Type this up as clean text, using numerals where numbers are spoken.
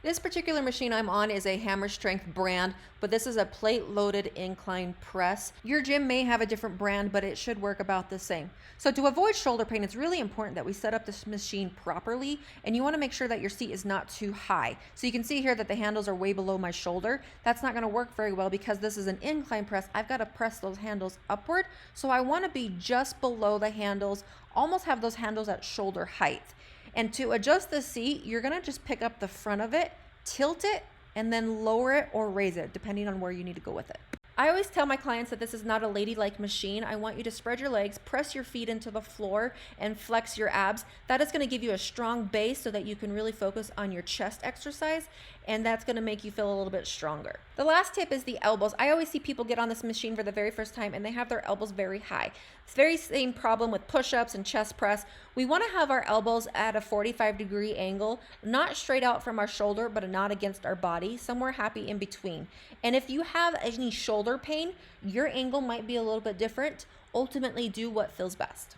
This particular machine I'm on is a Hammer Strength brand, but this is a plate-loaded incline press. Your gym may have a different brand, but it should work about the same. So to avoid shoulder pain, it's really important that we set up this machine properly, and you want to make sure that your seat is not too high. So you can see here that the handles are way below my shoulder. That's not going to work very well because this is an incline press. I've got to press those handles upward, so I want to be just below the handles, almost have those handles at shoulder height. And to adjust the seat, you're gonna just pick up the front of it, tilt it, and then lower it or raise it, depending on where you need to go with it. I always tell my clients that this is not a ladylike machine. I want you to spread your legs, press your feet into the floor, and flex your abs. That is gonna give you a strong base so that you can really focus on your chest exercise, and that's gonna make you feel a little bit stronger. The last tip is the elbows. I always see people get on this machine for the very first time and they have their elbows very high. It's the very same problem with push-ups and chest press. We wanna have our elbows at a 45-degree angle, not straight out from our shoulder, but not against our body, somewhere happy in between. And if you have any shoulder pain, your angle might be a little bit different. Ultimately, do what feels best.